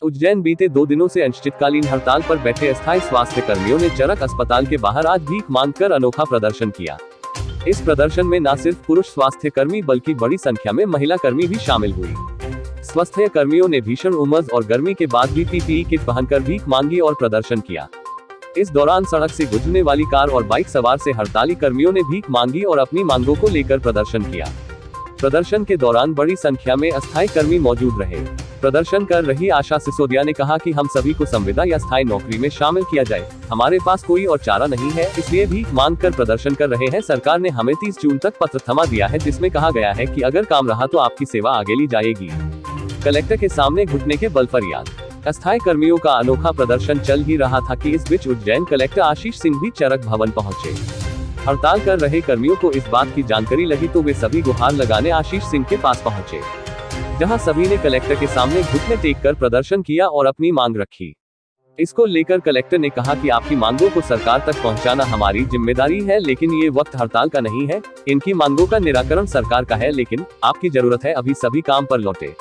उज्जैन बीते 2 दिनों से अनिश्चितकालीन हड़ताल पर बैठे अस्थायी स्वास्थ्य कर्मियों ने चरक अस्पताल के बाहर आज भीख मांगकर अनोखा प्रदर्शन किया। इस प्रदर्शन में न सिर्फ पुरुष स्वास्थ्य कर्मी बल्कि बड़ी संख्या में महिला कर्मी भी शामिल हुई। स्वास्थ्य कर्मियों ने भीषण उमस और गर्मी के बाद भी पीपीई किट पहनकर भीख मांगी और प्रदर्शन किया। इस दौरान सड़क से गुजरने वाली कार और बाइक सवार से हड़ताली कर्मियों ने भीख मांगी और अपनी मांगों को लेकर प्रदर्शन किया। प्रदर्शन के दौरान बड़ी संख्या में अस्थायी कर्मी मौजूद रहे। प्रदर्शन कर रही आशा सिसोदिया ने कहा कि हम सभी को संविदा या स्थायी नौकरी में शामिल किया जाए। हमारे पास कोई और चारा नहीं है, इसलिए भीख मांग कर प्रदर्शन कर रहे हैं। सरकार ने हमें 30 जून तक पत्र थमा दिया है, जिसमें कहा गया है कि अगर काम रहा तो आपकी सेवा आगे ली जाएगी। कलेक्टर के सामने घुटने के बल फरियाद। अस्थायी कर्मियों का अनोखा प्रदर्शन चल ही रहा था कि इस बीच उज्जैन कलेक्टर आशीष सिंह भी चरक भवन पहुंचे। हड़ताल कर रहे कर्मियों को इस बात की जानकारी लगी तो वे सभी गुहार लगाने आशीष सिंह के पास पहुंचे, जहां सभी ने कलेक्टर के सामने घुटने टेककर प्रदर्शन किया और अपनी मांग रखी। इसको लेकर कलेक्टर ने कहा कि आपकी मांगों को सरकार तक पहुंचाना हमारी जिम्मेदारी है, लेकिन ये वक्त हड़ताल का नहीं है। इनकी मांगों का निराकरण सरकार का है, लेकिन आपकी जरूरत है अभी सभी काम पर लौटे।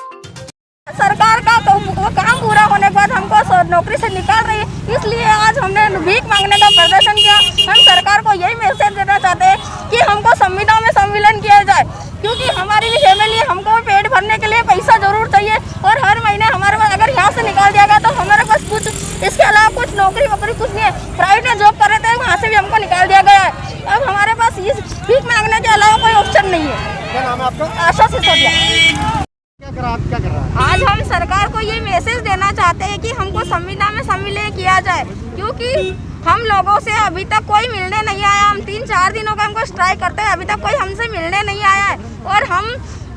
सरकार का तो काम पूरा होने के बाद हमको नौकरी से निकाल रही है, इसलिए आज हमने भीख मांगने का प्रदर्शन किया। हम सरकार को यही मैसेज देना चाहते हैं कि हमको संविदा में सम्मिलन किया जाए, क्योंकि हमारी भी फैमिली, हमको पेट भरने के लिए पैसा जरूर चाहिए और हर महीने हमारे पास अगर यहाँ से निकाल दिया गया तो हमारे पास कुछ इसके अलावा कुछ नौकरी वोकरी कुछ नहीं है। प्राइवेट में जॉब कर रहे थे, वहाँ से भी हमको निकाल दिया गया है। अब हमारे पास इस भीख मांगने के अलावा कोई ऑप्शन नहीं है। क्या नाम है आपका? आशा सिसोदिया। क्या कर रहा है? आज हम सरकार को ये मैसेज देना चाहते हैं कि हमको संविदा में सम्मिलित किया जाए, क्योंकि हम लोगों से अभी तक कोई मिलने नहीं आया। हम 3-4 दिनों का हमको स्ट्राइक करते हैं, अभी तक कोई हमसे मिलने नहीं आया है। और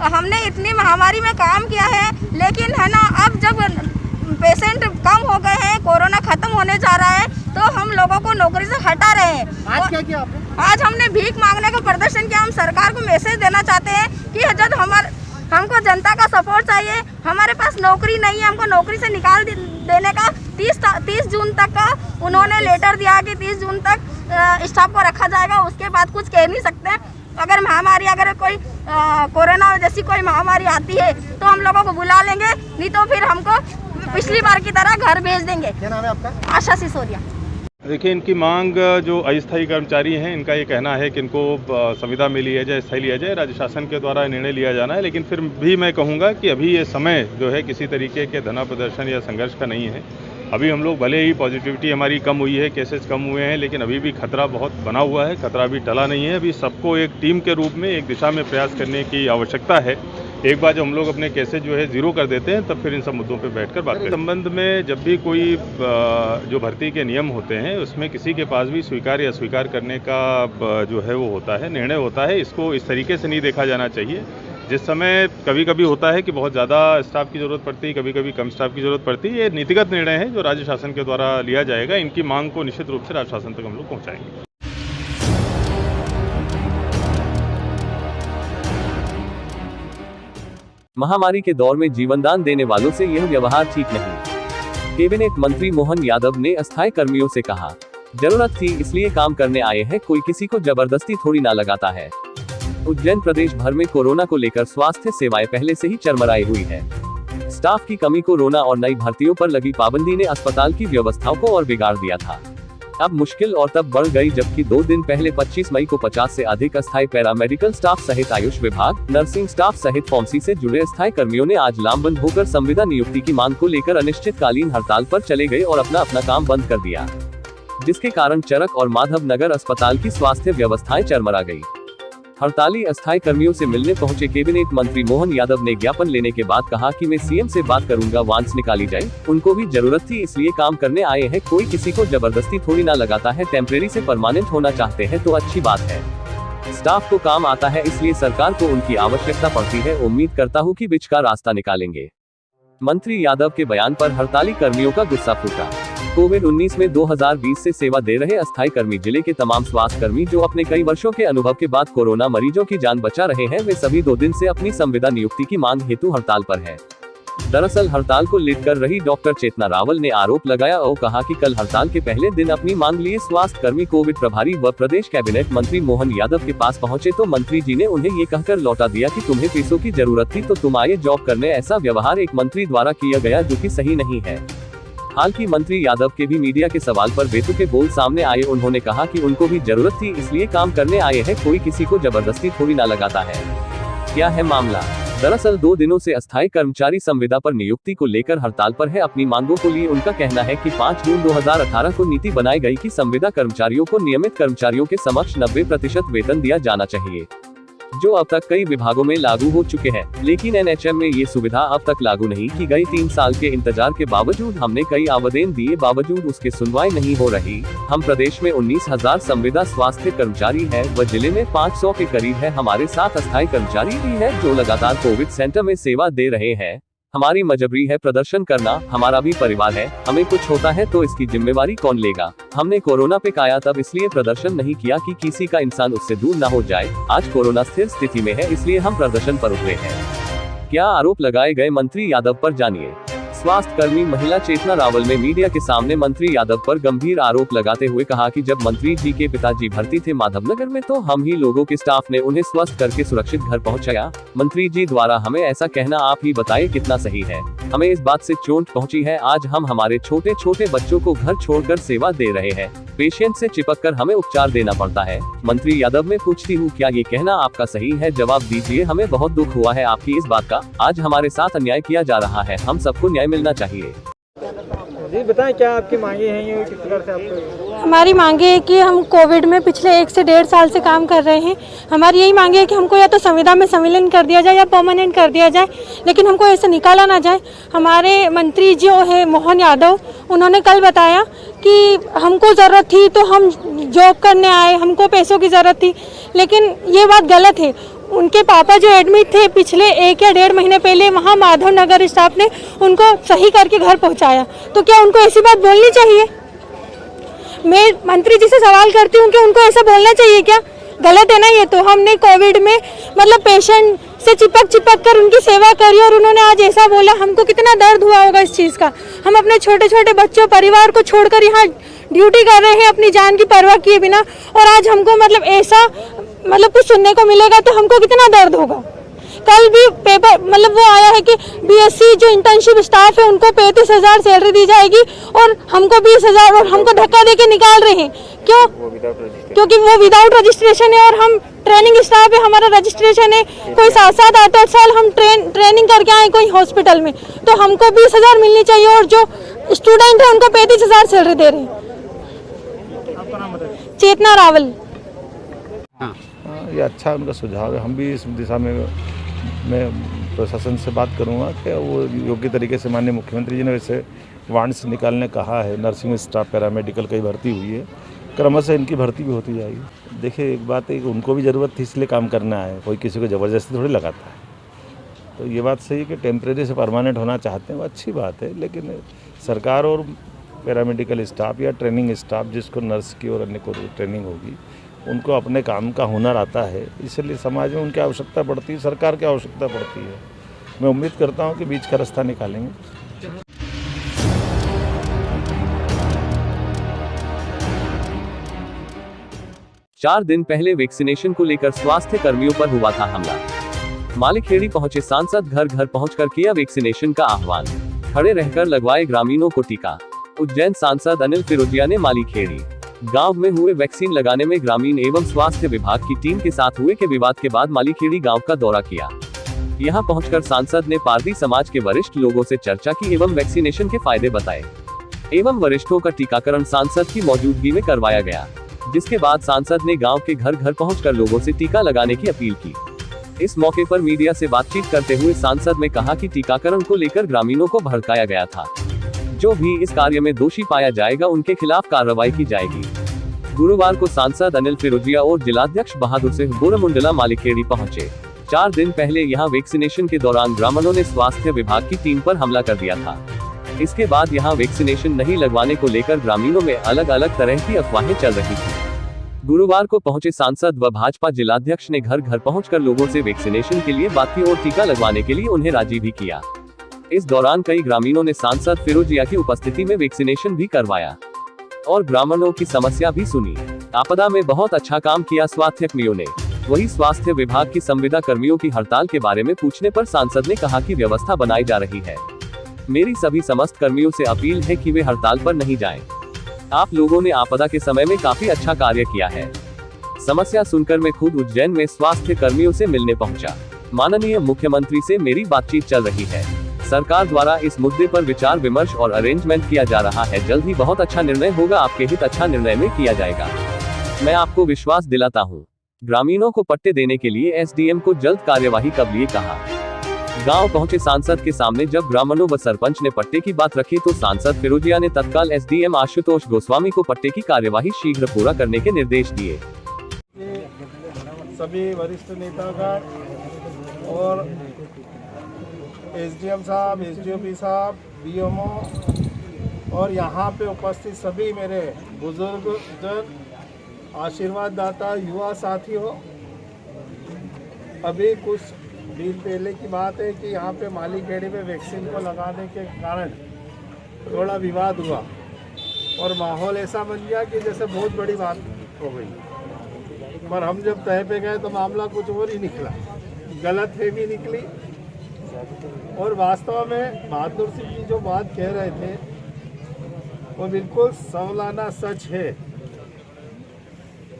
हमने इतनी महामारी में काम किया है, लेकिन है ना, अब जब पेशेंट कम हो गए हैं, कोरोना खत्म होने जा रहा है, तो हम लोगों को नौकरी से हटा रहे हैं। आज क्या किया आपने? आज हमने भीख मांगने का प्रदर्शन किया। हम सरकार को मैसेज देना चाहते हैं कि जब हमको जनता का सपोर्ट चाहिए। हमारे पास नौकरी नहीं है, हमको नौकरी से निकाल देने का 30 जून तक का उन्होंने लेटर दिया कि 30 जून तक स्टाफ को रखा जाएगा। उसके बाद कुछ कह नहीं सकते। अगर महामारी, अगर कोई कोरोना जैसी कोई महामारी आती है तो हम लोगों को बुला लेंगे, नहीं तो फिर हमको पिछली बार की तरह घर भेज देंगे। क्या नाम है आपका? आशा सिसोदिया। देखिए, इनकी मांग जो अस्थायी कर्मचारी हैं, इनका ये कहना है कि इनको संविदा में लिया जाए, स्थायी लिया जाए। राज्य शासन के द्वारा निर्णय लिया जाना है, लेकिन फिर भी मैं कहूँगा कि अभी ये समय जो है किसी तरीके के धरना प्रदर्शन या संघर्ष का नहीं है। अभी हम लोग भले ही पॉजिटिविटी हमारी कम हुई है, केसेस कम हुए हैं, लेकिन अभी भी खतरा बहुत बना हुआ है। खतरा अभी टला नहीं है। अभी सबको एक टीम के रूप में एक दिशा में प्रयास करने की आवश्यकता है। एक बार जब हम लोग अपने केसेस जो है जीरो कर देते हैं, तब फिर इन सब मुद्दों पे बैठकर बात करें। संबंध में जब भी कोई जो भर्ती के नियम होते हैं, उसमें किसी के पास भी स्वीकार या अस्वीकार करने का जो है वो होता है, निर्णय होता है। इसको इस तरीके से नहीं देखा जाना चाहिए। जिस समय कभी कभी होता है कि बहुत ज़्यादा स्टाफ की ज़रूरत पड़ती है, कभी कभी कम स्टाफ की ज़रूरत पड़ती है। ये नीतिगत निर्णय है जो राज्य शासन के द्वारा लिया जाएगा। इनकी मांग को निश्चित रूप से राज्य शासन तक हम लोग पहुँचाएंगे। महामारी के दौर में जीवनदान देने वालों से यह व्यवहार ठीक नहीं। कैबिनेट मंत्री मोहन यादव ने अस्थायी कर्मियों से कहा, जरूरत थी इसलिए काम करने आए हैं, कोई किसी को जबरदस्ती थोड़ी ना लगाता है। उज्जैन प्रदेश भर में कोरोना को लेकर स्वास्थ्य सेवाएं पहले से ही चरमराई हुई है। स्टाफ की कमी, कोरोना और नई भर्तियों पर लगी पाबंदी ने अस्पताल की व्यवस्थाओं को और बिगाड़ दिया था। अब मुश्किल और तब बढ़ गई जबकि 2 दिन पहले 25 मई को 50 से अधिक अस्थायी पैरामेडिकल स्टाफ सहित आयुष विभाग, नर्सिंग स्टाफ सहित फार्मेसी से जुड़े अस्थायी कर्मियों ने आज लामबंद होकर संविदा नियुक्ति की मांग को लेकर अनिश्चितकालीन हड़ताल पर चले गए और अपना काम बंद कर दिया, जिसके कारण चरक और माधव नगर अस्पताल की स्वास्थ्य व्यवस्थाएं चरमरा गई। हड़ताली अस्थायी कर्मियों से मिलने पहुंचे कैबिनेट मंत्री मोहन यादव ने ज्ञापन लेने के बाद कहा कि मैं सीएम से बात करूंगा, वांस निकाली जाए। उनको भी जरूरत थी इसलिए काम करने आए हैं, कोई किसी को जबरदस्ती थोड़ी ना लगाता है। टेम्परेरी से परमानेंट होना चाहते हैं तो अच्छी बात है। स्टाफ को काम आता है, इसलिए सरकार को उनकी आवश्यकता पड़ती है। उम्मीद करता हूँ कि बीच का रास्ता निकालेंगे। मंत्री यादव के बयान पर हड़ताली कर्मियों का गुस्सा फूटा। कोविड-19 में 2020 से सेवा दे रहे अस्थायी कर्मी, जिले के तमाम स्वास्थ्य कर्मी जो अपने कई वर्षों के अनुभव के बाद कोरोना मरीजों की जान बचा रहे हैं, वे सभी 2 दिन से अपनी संविदा नियुक्ति की मांग हेतु हड़ताल पर हैं। दरअसल हड़ताल को लीड कर रही डॉक्टर चेतना रावल ने आरोप लगाया और कहा कि कल हड़ताल के पहले दिन अपनी मांग लिए स्वास्थ्य कर्मी कोविड प्रभारी व प्रदेश कैबिनेट मंत्री मोहन यादव के पास पहुंचे तो मंत्री जी ने उन्हें ये कहकर लौटा दिया कि तुम्हें पैसों की जरूरत थी तो तुम आए जॉब करने। ऐसा व्यवहार एक मंत्री द्वारा किया गया जो कि सही नहीं है। हालांकि मंत्री यादव के भी मीडिया के सवाल पर बेतुके बोल सामने आए। उन्होंने कहा कि उनको भी जरूरत थी इसलिए काम करने आए हैं, कोई किसी को जबरदस्ती थोड़ी ना लगाता है। क्या है मामला? दरअसल 2 दिनों से अस्थायी कर्मचारी संविदा पर नियुक्ति को लेकर हड़ताल पर है। अपनी मांगों को लिए उनका कहना है कि 5 जून 2018 को नीति बनाई गई कि संविदा कर्मचारियों को नियमित कर्मचारियों के समक्ष 90% वेतन दिया जाना चाहिए, जो अब तक कई विभागों में लागू हो चुके हैं। लेकिन एनएचएम में ये सुविधा अब तक लागू नहीं की गई। 3 साल के इंतजार के बावजूद हमने कई आवेदन दिए, बावजूद उसके सुनवाई नहीं हो रही। हम प्रदेश में 19,000 संविदा स्वास्थ्य कर्मचारी है व जिले में 500 के करीब है। हमारे साथ अस्थायी कर्मचारी भी है जो लगातार कोविड सेंटर में सेवा दे रहे हैं। हमारी मजबूरी है प्रदर्शन करना, हमारा भी परिवार है। हमें कुछ होता है तो इसकी जिम्मेवारी कौन लेगा? हमने कोरोना पे काया तब इसलिए प्रदर्शन नहीं किया कि किसी का इंसान उससे दूर ना हो जाए। आज कोरोना स्थिर स्थिति में है इसलिए हम प्रदर्शन पर उतरे हैं। क्या आरोप लगाए गए मंत्री यादव पर, जानिए। स्वास्थ्य कर्मी महिला चेतना रावल ने मीडिया के सामने मंत्री यादव पर गंभीर आरोप लगाते हुए कहा कि जब मंत्री जी के पिताजी भर्ती थे माधवनगर में तो हम ही लोगों के स्टाफ ने उन्हें स्वस्थ करके सुरक्षित घर पहुंचाया। मंत्री जी द्वारा हमें ऐसा कहना आप ही बताइए कितना सही है? हमें इस बात से चोट पहुंची है। आज हम हमारे छोटे छोटे बच्चों को घर छोड़कर सेवा दे रहे हैं। पेशेंट से चिपक कर हमें उपचार देना पड़ता है। मंत्री यादव मैं पूछती हूँ, क्या ये कहना आपका सही है? जवाब दीजिए। हमें बहुत दुख हुआ है आपकी इस बात का। आज हमारे साथ अन्याय किया जा रहा है, हम सबको न्याय मिलना चाहिए। जी बताएं, क्या आपकी मांगे हैं, ये किस प्रकार से आपको? हमारी मांगे है कि हम कोविड में पिछले 1 से 1.5 साल से काम कर रहे हैं। हमारी यही मांगे है कि हमको या तो संविदा में संविलीन कर दिया जाए या परमानेंट कर दिया जाए, लेकिन हमको ऐसे निकाला ना जाए। हमारे मंत्री जो है मोहन यादव, उन्होंने कल बताया कि हमको ज़रूरत थी तो हम जॉब करने आए, हमको पैसों की ज़रूरत थी, लेकिन ये बात गलत है। उनके पापा जो एडमिट थे पिछले 1 या 1.5 महीने पहले, वहाँ माधवनगर स्टाफ ने उनको सही करके घर पहुँचाया। तो क्या उनको ऐसी बात बोलनी चाहिए? मैं मंत्री जी से सवाल करती हूँ कि उनको ऐसा बोलना चाहिए क्या? गलत है ना ये तो। हमने कोविड में मतलब पेशेंट से चिपक कर उनकी सेवा करी और उन्होंने आज ऐसा बोला, हमको कितना दर्द हुआ होगा इस चीज़ का। हम अपने छोटे छोटे बच्चों परिवार को छोड़कर यहाँ ड्यूटी कर रहे हैं अपनी जान की परवाह किए बिना, और आज हमको मतलब ऐसा कुछ सुनने को मिलेगा तो हमको कितना दर्द होगा। कल भी पेपर वो आया है कि बीएससी जो इंटर्नशिप स्टाफ है उनको 35,000 सैलरी दी जाएगी और हमको 20,000 और हमको धक्का देके निकाल रहे हैं। क्यों? क्योंकि वो विदाउट रजिस्ट्रेशन है और हम ट्रेनिंग स्टाफ है, हमारा रजिस्ट्रेशन है। कोई 7-7, 8-8 साल हम ट्रेनिंग करके आए कोई हॉस्पिटल में, तो हमको 20,000 मिलनी चाहिए और जो स्टूडेंट है उनको 35,000 सैलरी दे रहे हैं। चेतना रावल। ये अच्छा उनका सुझाव है। हम भी इस दिशा में मैं प्रशासन से बात करूंगा कि वो योग्य तरीके से, माननीय मुख्यमंत्री जी ने वैसे वार्ड से निकालने कहा है। नर्सिंग स्टाफ, पैरामेडिकल कई भर्ती हुई है, क्रमशः इनकी भर्ती भी होती जाएगी। देखिए एक बात है कि उनको भी ज़रूरत थी इसलिए काम करना है, कोई किसी को ज़बरदस्ती थोड़ी लगाता है। तो ये बात सही है कि टेम्परेरी से परमानेंट होना चाहते हैं, वो अच्छी बात है। लेकिन सरकार और पैरामेडिकल स्टाफ या ट्रेनिंग स्टाफ, जिसको नर्स की और अन्य को ट्रेनिंग होगी, उनको अपने काम का हुनर आता है, इसलिए समाज में उनकी आवश्यकता पड़ती है, सरकार की आवश्यकता पड़ती है। मैं उम्मीद करता हूं कि बीच का रास्ता निकालेंगे। 4 दिन पहले वैक्सीनेशन को लेकर स्वास्थ्य कर्मियों पर हुआ था हमला। मालिखेड़ी पहुंचे सांसद, घर घर पहुंचकर किया वैक्सीनेशन का आह्वान। खड़े रहकर लगवाए ग्रामीणों को टीका। उज्जैन सांसद अनिल फिरोजिया ने मालिखेड़ी गांव में हुए वैक्सीन लगाने में ग्रामीण एवं स्वास्थ्य विभाग की टीम के साथ हुए के विवाद के बाद मालिखेड़ी गांव का दौरा किया। यहां पहुंचकर सांसद ने पारदी समाज के वरिष्ठ लोगों से चर्चा की एवं वैक्सीनेशन के फायदे बताए एवं वरिष्ठों का टीकाकरण सांसद की मौजूदगी में करवाया गया, जिसके बाद सांसद ने गांव के घर घर पहुंचकर लोगों से टीका लगाने की अपील की। इस मौके पर मीडिया से बातचीत करते हुए सांसद ने कहा कि टीकाकरण को लेकर ग्रामीणों को भड़काया गया था। जो भी इस कार्य में दोषी पाया जाएगा उनके खिलाफ कार्रवाई की जाएगी। गुरुवार को सांसद अनिल फिरोजिया और जिलाध्यक्ष बहादुर सिंह बोरमुंडला मालिखेड़ी पहुंचे। 4 दिन पहले यहां वैक्सीनेशन के दौरान ग्रामीणों ने स्वास्थ्य विभाग की टीम पर हमला कर दिया था। इसके बाद यहां वैक्सीनेशन नहीं लगवाने को लेकर ग्रामीणों में अलग अलग तरह की अफवाहें चल रही थी। गुरुवार को पहुंचे सांसद व भाजपा जिलाध्यक्ष ने घर घर पहुंचकर लोगों से वैक्सीनेशन के लिए बात की और टीका लगवाने के लिए उन्हें राजी भी किया। इस दौरान कई ग्रामीणों ने सांसद फिरोजिया की उपस्थिति में वैक्सीनेशन भी करवाया और ग्रामीणों की समस्या भी सुनी। आपदा में बहुत अच्छा काम किया स्वास्थ्य कर्मियों ने। वही स्वास्थ्य विभाग की संविदा कर्मियों की हड़ताल के बारे में पूछने पर सांसद ने कहा कि व्यवस्था बनाई जा रही है। मेरी सभी समस्त कर्मियों से अपील है कि वे हड़ताल पर नहीं जाएं। आप लोगों ने आपदा के समय में काफी अच्छा कार्य किया है। समस्या सुनकर मैं खुद उज्जैन में स्वास्थ्य कर्मियों से मिलने पहुंचा। माननीय मुख्यमंत्री से मेरी बातचीत चल रही है। सरकार द्वारा इस मुद्दे पर विचार विमर्श और अरेंजमेंट किया जा रहा है। जल्द ही बहुत अच्छा निर्णय होगा। आपके हित अच्छा निर्णय में किया जाएगा। मैं आपको विश्वास दिलाता हूँ। ग्रामीणों को पट्टे देने के लिए एसडीएम को जल्द कार्यवाही का लिए कहा। गांव पहुंचे सांसद के सामने जब ग्रामीणों व सरपंच ने पट्टे की बात रखी तो सांसद फिरोजिया ने तत्काल एसडीएम आशुतोष गोस्वामी को पट्टे की कार्यवाही शीघ्र पूरा करने के निर्देश दिए। सभी वरिष्ठ नेतागण और एसडीएम साहब, एसडीओपी साहब, बीएमओ और यहाँ पे उपस्थित सभी मेरे बुजुर्ग जन, आशीर्वाद दाता, युवा साथियों, अभी कुछ दिन पहले की बात है कि यहाँ पे मालीखेड़ी में वैक्सीन को लगाने के कारण थोड़ा विवाद हुआ और माहौल ऐसा बन गया कि जैसे बहुत बड़ी बात हो गई। पर हम जब तय पे गए तो मामला कुछ और ही निकला, गलतफहमी निकली। और वास्तव में बहादुर सिंह जी जो बात कह रहे थे वो बिल्कुल सालाना सच है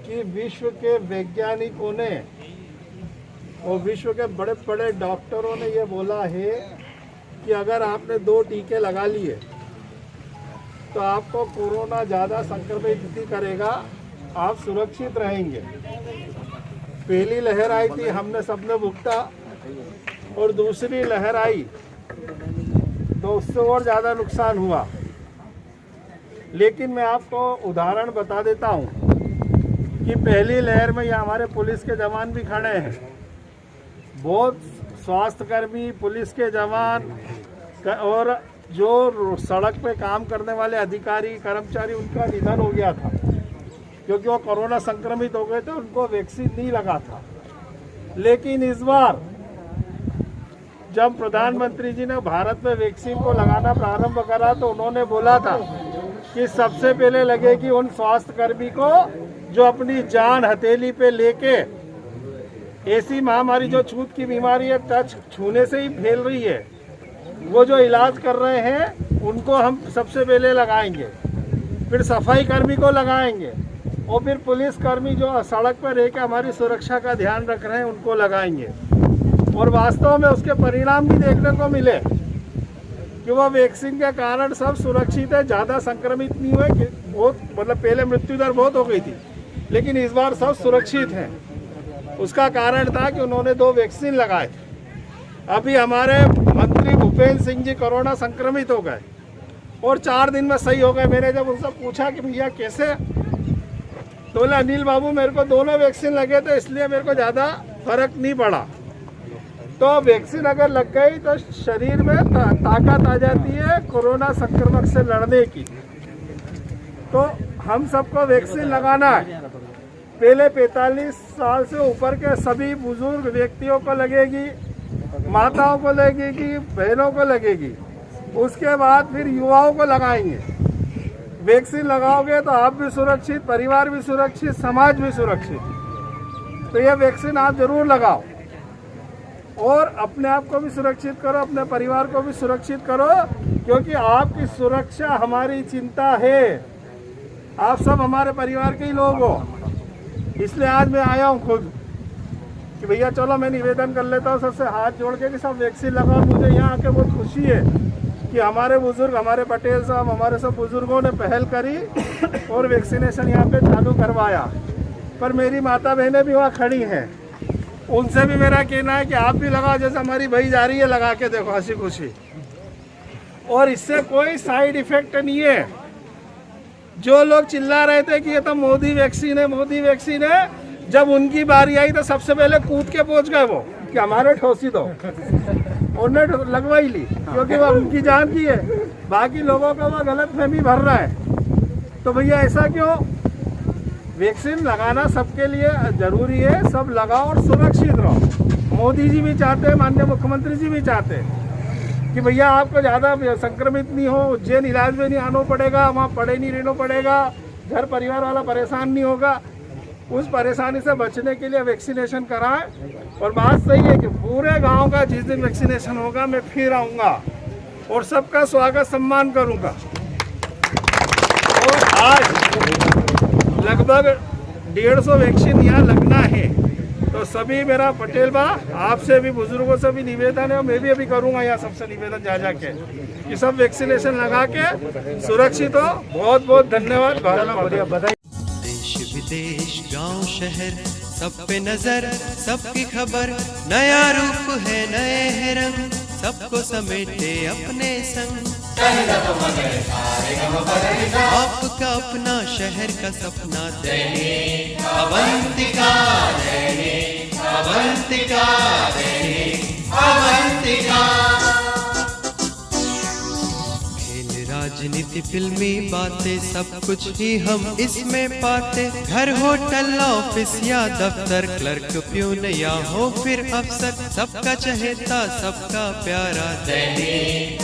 कि विश्व के वैज्ञानिकों ने और विश्व के बड़े बड़े डॉक्टरों ने ये बोला है कि अगर आपने 2 टीके लगा लिए तो आपको कोरोना ज़्यादा संक्रमित नहीं करेगा, आप सुरक्षित रहेंगे। पहली लहर आई थी, हमने सबने भुगता, और दूसरी लहर आई तो उससे और ज़्यादा नुकसान हुआ। लेकिन मैं आपको उदाहरण बता देता हूँ कि पहली लहर में यहाँ हमारे पुलिस के जवान भी खड़े हैं। बहुत स्वास्थ्यकर्मी, पुलिस के जवान और जो सड़क पे काम करने वाले अधिकारी, कर्मचारी, उनका निधन हो गया था क्योंकि वो कोरोना संक्रमित हो गए थे, उनको वैक्सीन नहीं लगा था। लेकिन इस बार जब प्रधानमंत्री जी ने भारत में वैक्सीन को लगाना प्रारंभ करा तो उन्होंने बोला था कि सबसे पहले लगेगी उन स्वास्थ्यकर्मी को जो अपनी जान हथेली पे लेके ऐसी महामारी जो छूत की बीमारी है, टच छूने से ही फैल रही है, वो जो इलाज कर रहे हैं उनको हम सबसे पहले लगाएंगे, फिर सफाई कर्मी को लगाएंगे और फिर पुलिस कर्मी जो सड़क पर रह के हमारी सुरक्षा का ध्यान रख रहे हैं उनको लगाएंगे। और वास्तव में उसके परिणाम भी देखने को मिले कि वह वैक्सीन के कारण सब सुरक्षित है, ज़्यादा संक्रमित नहीं हुए। बहुत मतलब पहले मृत्यु दर बहुत हो गई थी, लेकिन इस बार सब सुरक्षित हैं। उसका कारण था कि उन्होंने 2 वैक्सीन लगाए। अभी हमारे मंत्री भूपेंद्र सिंह जी कोरोना संक्रमित हो गए और 4 दिन में सही हो गए। मैंने जब उनसे पूछा कि भैया कैसे, तो बोले अनिल बाबू मेरे को दोनों वैक्सीन लगे थे इसलिए मेरे को ज़्यादा फर्क नहीं पड़ा। तो वैक्सीन अगर लग गई तो शरीर में ताकत आ जाती है कोरोना संक्रमण से लड़ने की। तो हम सबको वैक्सीन लगाना है। पहले 45 साल से ऊपर के सभी बुजुर्ग व्यक्तियों को लगेगी, माताओं को लगेगी, बहनों को लगेगी। उसके बाद फिर युवाओं को लगाएंगे। वैक्सीन लगाओगे तो आप भी सुरक्षित, परिवार भी सुरक्षित, समाज भी सुरक्षित। तो ये वैक्सीन आप जरूर लगाओ और अपने आप को भी सुरक्षित करो, अपने परिवार को भी सुरक्षित करो, क्योंकि आपकी सुरक्षा हमारी चिंता है। आप सब हमारे परिवार के ही लोग हो, इसलिए आज मैं आया हूँ खुद कि भैया चलो मैं निवेदन कर लेता हूँ सबसे हाथ जोड़ के कि सब वैक्सीन लगाओ। मुझे यहाँ आके बहुत खुशी है कि हमारे बुजुर्ग, हमारे पटेल साहब, हमारे सब बुजुर्गों ने पहल करी और वैक्सीनेशन यहाँ पे चालू करवाया। पर मेरी माता बहनें भी वहाँ खड़ी हैं, उनसे भी मेरा कहना है कि आप भी लगाओ। जैसे हमारी भाई जा रही है, लगा के देखो हंसी खुशी, और इससे कोई साइड इफेक्ट नहीं है। जो लोग चिल्ला रहे थे कि ये तो मोदी वैक्सीन है, मोदी वैक्सीन है, जब उनकी बारी आई तो सबसे पहले कूद के पहुंच गए वो कि हमारे ठोसी दो, उन्होंने लगवाई ली क्योंकि वो उनकी जान की है। बाकी लोगों का वो गलतफहमी भर रहा है। तो भैया ऐसा क्यों? वैक्सीन लगाना सबके लिए जरूरी है, सब लगाओ और सुरक्षित रहो। मोदी जी भी चाहते हैं, माननीय मुख्यमंत्री जी भी चाहते हैं। कि भैया आपको ज़्यादा संक्रमित नहीं हो, उज्जैन इलाज में नहीं आना पड़ेगा, वहाँ पड़े नहीं रहना पड़ेगा, घर परिवार वाला परेशान नहीं होगा। उस परेशानी से बचने के लिए वैक्सीनेशन कराएं। और बात सही है कि पूरे गांव का जिस दिन वैक्सीनेशन होगा मैं फिर आऊँगा और सबका स्वागत सम्मान करूँगा। और आज लगभग 150 वैक्सीन यहाँ लगना है, तो सभी मेरा पटेल बा आपसे भी बुजुर्गों से भी निवेदन है और मैं भी अभी करूँगा यहाँ सबसे निवेदन जा जाके कि सब वैक्सीनेशन लगा के सुरक्षित हो। बहुत बहुत धन्यवाद। बढ़िया बधाई। देश विदेश गांव शहर सब पे नजर, सबकी खबर, नया रूप है नए है रंग, सबको समेटे अपने संग। आपका अपना शहर का सपना दैनिक अवंतिका, दैनिक अवंतिका, दैनिक अवंतिका। राजनीति फिल्मी बातें सब कुछ ही हम इसमें पाते, घर होटल ऑफिस या दफ्तर, क्लर्क प्यून या हो फिर अफसर, सबका चहेता सबका प्यारा दैनिक